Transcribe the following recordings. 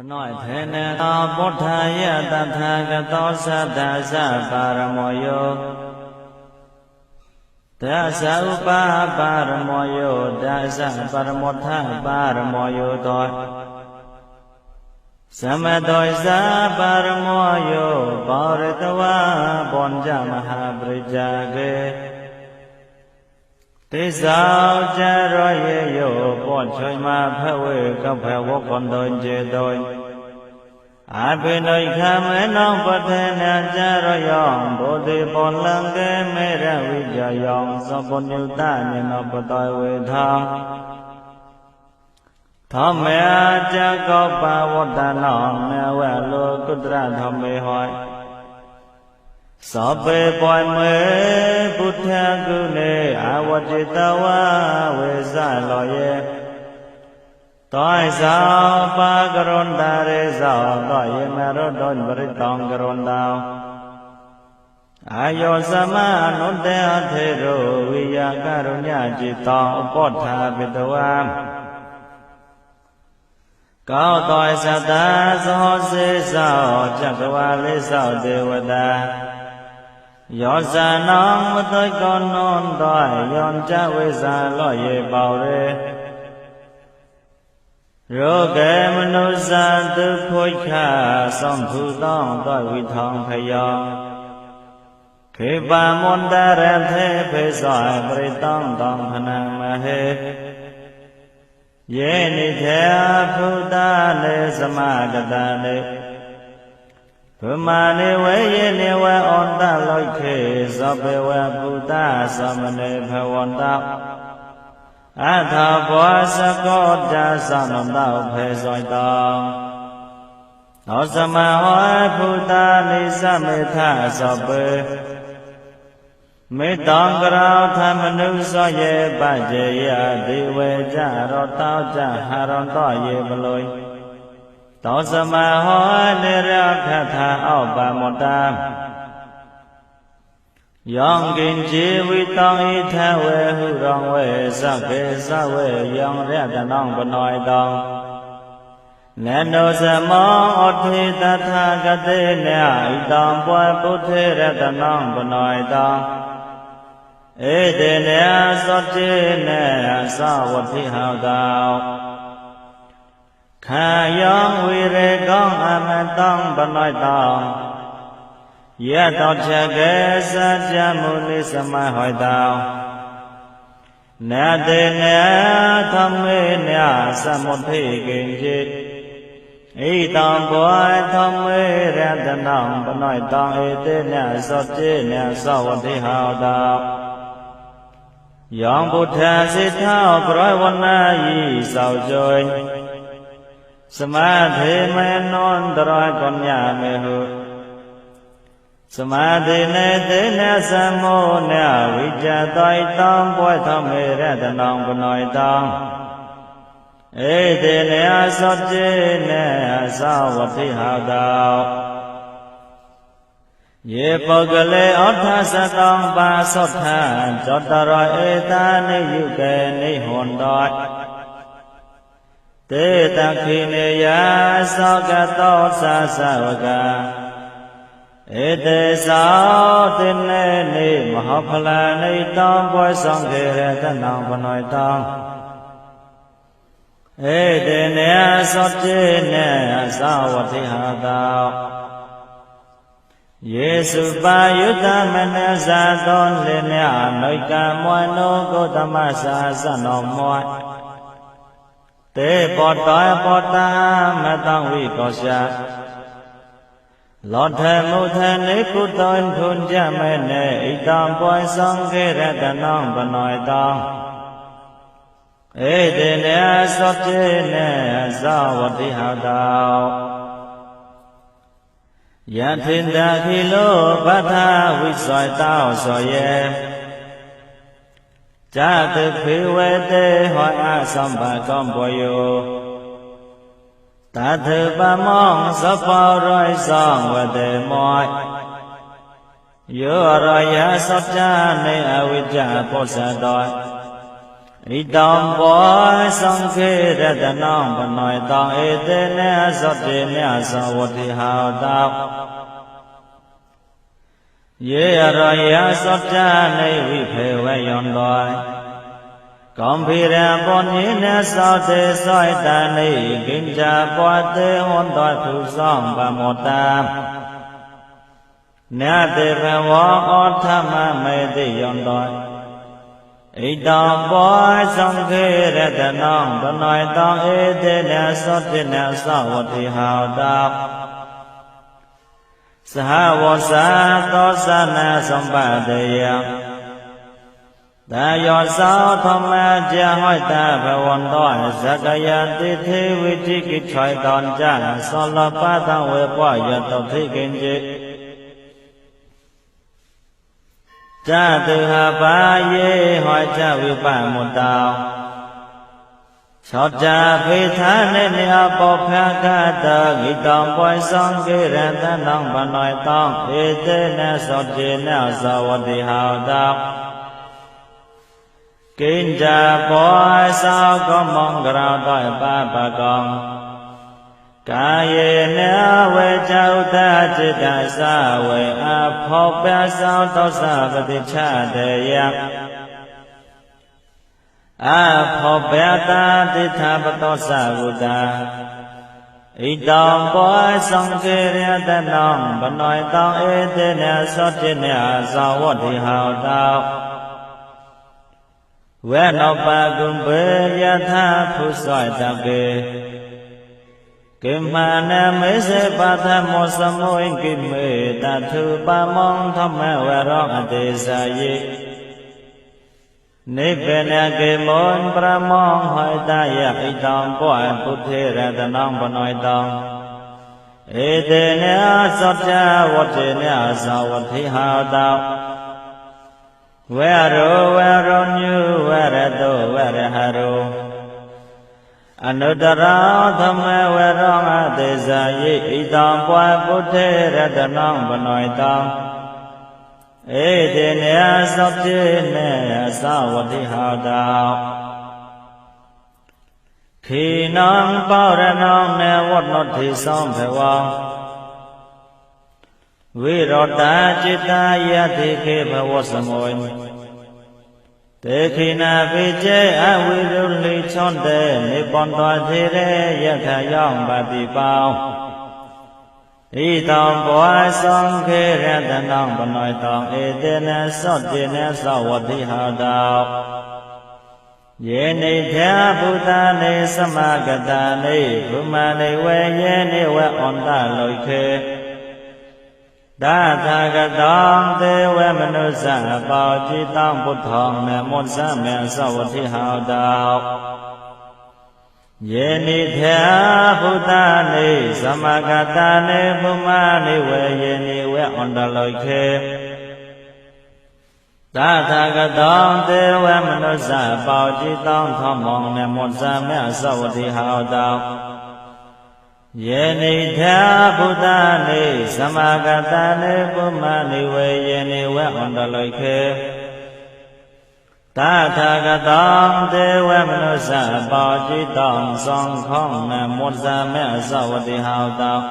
nói thế nên bố thầy ta tha cái to sa đa sa paramoyo đa sa upa paramoyo đa sa paramotha paramoyo đôi samadoi sa paramoyo bharatawa bonja mahabrajage thế sao cha rồi yo bọn chơi ma phá huệ không phải vô con đôi chế đôi ai bên nơi khám ấy nông vật thế nên cha rồi yong bố thì bọn lăng kế mê ra huy giờ yong do bọn như ta như nó bố tôi huệ thong thong mẹ cha có ba vô ta nong mẹ huệ lùa cút ra thong mê hỏi Sabe boy me buddha gune awajitawa we sa lo ye Toi sao ba garon da re sao toi ye ma ro don bari tong garon dao Ayo sama anutte athero viya karunya jitong upotha bitawa Cao toi sa ta so se sao chakwa le sao devata Yo sa nong mà tới con non đòi yon cha quê sa lo ye bảo re Rô kê mà nô sa tư khôi khá song thu tông đòi huy thong thầy yon Khi bà môn ta rèm thế phê sỏi bari tông tông hà năng mà hê Ye ni thea phu ta lê sa ma gà ta lê Phuma ni we ye ni we on ta loi khe Sabe we Buddha samane bhavan ta Atha bua sa ko cha sa nam ta phe soi tong Nó sama hỏi Buddha ni sa me tha sabe Me tong karao tha manu so ye ba je ya Di we cha ro tao cha ha ron to ye baloi Tao sama hỏi nê ra khá thà áo bà một đàm Yong kinh chi vi tông y tha we hu rong we sa kê sa we yong ra ta nong bà nói tông Nè nô sa mong ọt thi ta tha ca tê nè y tông bói bút thê ra ta nong bà nói tông Ê tê nè sot chê nè sa vật thi hào tao Kha yong vi re con amen tong bà nói tong Yết tao cha ghé sa cha mù ni sa mai hỏi tao Nè tê nè thâm mê nè sa một thị kinh chít Y tong bói thâm mê ra ta nong bà nói tong Y tê nè sot chê nè sa vật thị hào tao Yong Buddha si thao brói văn na yi sao chơi Samadhi me non đòi con nhà me hư Samadhi ne thế ne sa mô ne vi cha toi tông bói thâm mê ra ta nong bà nói tông Ê thế ne sot chê ne sao vật thi hào đạo Ye bồ gà lê ốt tha sa tông ba sot tha Chot ta rồi ê ta ni yu kê ni hồn đòi Tế ta khi nê ya sa ca tốt sa sa va ca Ê tế sao tên nê ni mà học là ni tông bói song kê rê ta nong bà nói tông Ê tế nê sot chê nê sao vật thi hạ tao Giê-xu ba yu ta mê nê sa tôn lê nê nơi ca môi nô cô ta ma sa sa nô môi Tế bọt đói bọt ta mà tông vi có xa Lọt thề mù thề ní cú tôn thun cha mê nê Y tông bói song kê ra ta nong bà nói tông Ê tê nê sot chê nê sao vật thi hào tao Dạ thiên đà khi lô bát tha huy soi tao soi ye Cha thực phi quê tê hỏi a xong bà con bò yo Ta thử ba mong sắp bao rồi xong và tê môi Yo rồi ya sắp cha nê a huy cha bó sa đòi Ý tông bó song khê ra ta nông bà nói tông ê tê nè sọ tê nè sọ vô thị hào tao Yê rồi ya sọ cha nê vi phê vay yon đòi Còn phì ra bọn nhé nè sọ tê soi ta nê kinh cha bó tê hôn đòi thủ song bà mô tam Nè tê phê võ ốt thá ma mê tê yon đòi Ý tông bó song khê ra ta nông bà nói tông ê tê nè sọ vô thị hào tao Sa vô sa to sa na song ba đề ya Ta yo sao thông ma cha hỏi ta và hoàn toàn sa ca ya ti thế vi trí kích thoại toàn cha so la pa thang về qua ya tập thi kinh chế Cha từ hà ba ye hỏi cha vi ba một tao Chót cha phê thá nên nè bó phá ca tờ Nghị tông bói song kê ra ta nông bà nói tông Ê tê nè sọ chê nè sọ vô thị hào tao Kinh cha bói sao có mong grào đòi bà con Cả ye nè về cháu ta chê ta xa về áp hộp bè sao tao xa bà thị cha đề yak phò bè ta ti tha bát tô sa vu ta Ý tông bói song kê ra ta nông bà nói tông ê tê nè sọ chê nè sọ vô thị hào tao Vẽ nọ bà cung bê ya tha phu soi ta kê Kim mà nè mấy xe bà tha mô sa môi kim mê ta thư ba mong thông mẹ vẽ rong a tê sa yê Nếp bè nè kê môn pra mong hỏi ta ya ý tông bói bút thê ra ta nông bà nói tông Ê tê nè sọ cha vô chê nè sọ vô thị hào tao Vẽ rô như vẽ rê tô vẽ rê hà rô Anuttara thamma vẽ rong a tê sa yê ý tông bói bút thê ra ta nông bà nói tông Ê tê nè sọ chê nè sọ vô thị hào tao Khi nông bao ra nông nè vót nốt thị song phê vong Vi rô ta chê ta ya thị khê phê vót sa môi Tê khi na vi chê a vi rô li chôn tê Nê bọn tòa thê rê ya khá yong bà tì bao Ý tông bói song khê ra ta nông bà nói tông Ê tê nè sọ chê nè sọ vô thị hào tao Ye ni thea Buddha ni Samagata ni Phuma ni we ye ni we on ta lôi khê Đa tha ka tông tê we manu sa bao chi tông bút thong mẹ môn sa mẹ sọ vô thị hào tao Ye ni thea Buddha ni Samagata ni Phuma ni we ye ni we on ta lôi khê Ta tha ka tông tê we manu sa bao chi tông thong mong mẹ môn sa mẹ sọ vô thị hào tao Ye ni thea Buddha ni Samagata ni Phuma ni we ye ni we on ta lôi khê Ta tha ka tông tê we manu sa bao chi tông song khong mẹ môn sa mẹ sọ vô thị hào tao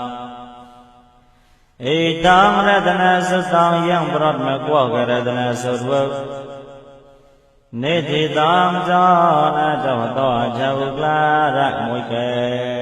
Ý tông ra ta nè sơ tông yang bọt mẹ qua ka ra ta nè sơ vơ Nê thị tông cho na cho tòa cha vước la ra mùi kê